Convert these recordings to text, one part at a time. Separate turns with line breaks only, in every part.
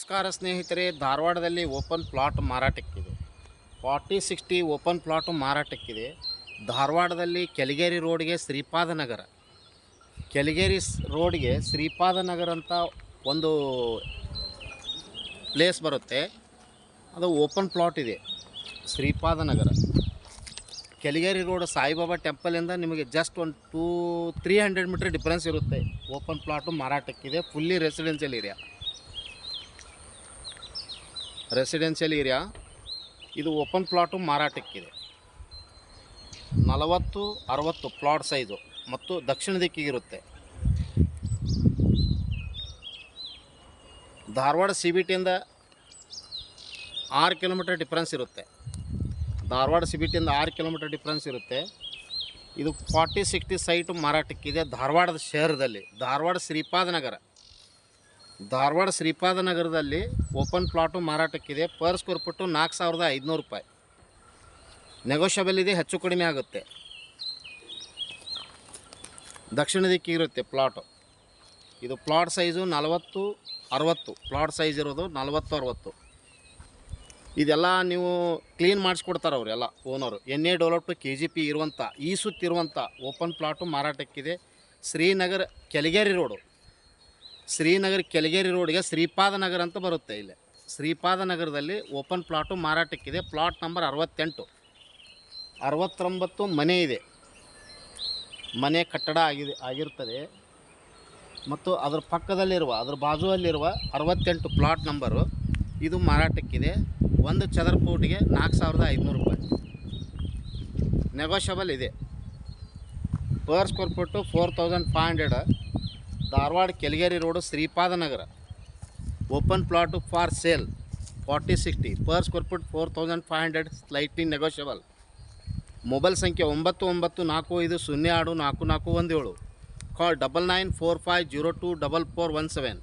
ನಮಸ್ಕಾರ ಸ್ನೇಹಿತರೆ, ಧಾರವಾಡದಲ್ಲಿ ಓಪನ್ ಪ್ಲಾಟ್ ಮಾರಾಟಕ್ಕಿದೆ. 40-60 ಓಪನ್ ಪ್ಲಾಟು ಮಾರಾಟಕ್ಕಿದೆ. ಧಾರವಾಡದಲ್ಲಿ ಕೆಲಿಗೇರಿ ರೋಡ್ಗೆ ಶ್ರೀಪಾದನಗರ, ರೋಡ್ಗೆ ಶ್ರೀಪಾದನಗರ ಅಂತ ಒಂದು ಪ್ಲೇಸ್ ಬರುತ್ತೆ. ಅದು ಓಪನ್ ಪ್ಲಾಟ್ ಇದೆ. ಶ್ರೀಪಾದನಗರ ಕೆಲಿಗೇರಿ ರೋಡ್ ಸಾಯಿಬಾಬಾ ಟೆಂಪಲಿಂದ ನಿಮಗೆ ಜಸ್ಟ್ ಒಂದು 300 ಮೀಟರ್ ಡಿಫ್ರೆನ್ಸ್ ಇರುತ್ತೆ. ಓಪನ್ ಪ್ಲಾಟು ಮಾರಾಟಕ್ಕಿದೆ. ಫುಲ್ಲಿ ರೆಸಿಡೆನ್ಷಿಯಲ್ ಏರಿಯಾ ಇದು ಓಪನ್ ಪ್ಲಾಟು ಮಾರಾಟಕ್ಕಿದೆ. 40-60 ಪ್ಲಾಟ್ ಸೈಜು ಮತ್ತು ದಕ್ಷಿಣ ದಿಕ್ಕಿಗಿರುತ್ತೆ. ಧಾರವಾಡ CBTಯಿಂದ 6 ಕಿಲೋಮೀಟರ್ ಡಿಫ್ರೆನ್ಸ್ ಇರುತ್ತೆ. ಧಾರವಾಡ CBTಯಿಂದ 6 ಕಿಲೋಮೀಟರ್ ಡಿಫ್ರೆನ್ಸ್ ಇರುತ್ತೆ. ಇದು 40-60 ಸೈಟು ಮಾರಾಟಕ್ಕಿದೆ. ಧಾರವಾಡದ ಶಹರದಲ್ಲಿ ಧಾರವಾಡ ಶ್ರೀಪಾದನಗರದಲ್ಲಿ ಓಪನ್ ಪ್ಲಾಟು ಮಾರಾಟಕ್ಕಿದೆ. ಪರ್ ಸ್ಕ್ವೇರ್ ಫುಟ್ಟು 4,500 ರೂಪಾಯಿ. ನೆಗೋಷಿಯಬಲ್ ಇದೆ, ಹೆಚ್ಚು ಕಡಿಮೆ ಆಗುತ್ತೆ. ದಕ್ಷಿಣ ದಿಕ್ಕಿಗಿರುತ್ತೆ ಪ್ಲಾಟು. ಇದು ಪ್ಲಾಟ್ ಸೈಜು 40-60 ಪ್ಲಾಟ್ ಸೈಜ್ ಇರೋದು 40-60. ಇದೆಲ್ಲ ನೀವು ಕ್ಲೀನ್ ಮಾಡಿಸ್ಕೊಡ್ತಾರೆ ಅವರೆಲ್ಲ ಓನರು. NA ಡೆವಲಪ್ಡ್ KGP ಇರುವಂಥ ಈ ಸುತ್ತಿರುವಂಥ ಓಪನ್ ಪ್ಲಾಟು ಮಾರಾಟಕ್ಕಿದೆ. ಶ್ರೀನಗರ ಕೆಲಿಗೇರಿ ರೋಡ್ಗೆ ಶ್ರೀಪಾದನಗರ ಅಂತ ಬರುತ್ತೆ. ಇಲ್ಲಿ ಶ್ರೀಪಾದನಗರದಲ್ಲಿ ಓಪನ್ ಪ್ಲಾಟು ಮಾರಾಟಕ್ಕಿದೆ. ಪ್ಲಾಟ್ ನಂಬರ್ 69 ಮನೆ ಇದೆ. ಮನೆ ಕಟ್ಟಡ ಆಗಿರ್ತದೆ. ಮತ್ತು ಅದರ ಪಕ್ಕದಲ್ಲಿರುವ ಅದರ ಬಾಜುವಲ್ಲಿರುವ 68 ಪ್ಲಾಟ್ ನಂಬರು ಇದು ಮಾರಾಟಕ್ಕಿದೆ. ಒಂದು ಚದರ ಫೂಟಿಗೆ 4,500 ರೂಪಾಯಿ. ನೆಗೋಷಿಯಬಲ್ ಇದೆ. Per square foot 4,500. Dharwad Kelageri road Shripadanagar open plot for sale 40-60 per square foot 4,500 slightly negotiable. Mobile ಸಂಖ್ಯೆ 9945064417. Call 9945024417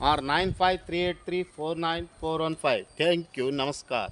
or 9538349415. Thank you. ನಮಸ್ಕಾರ.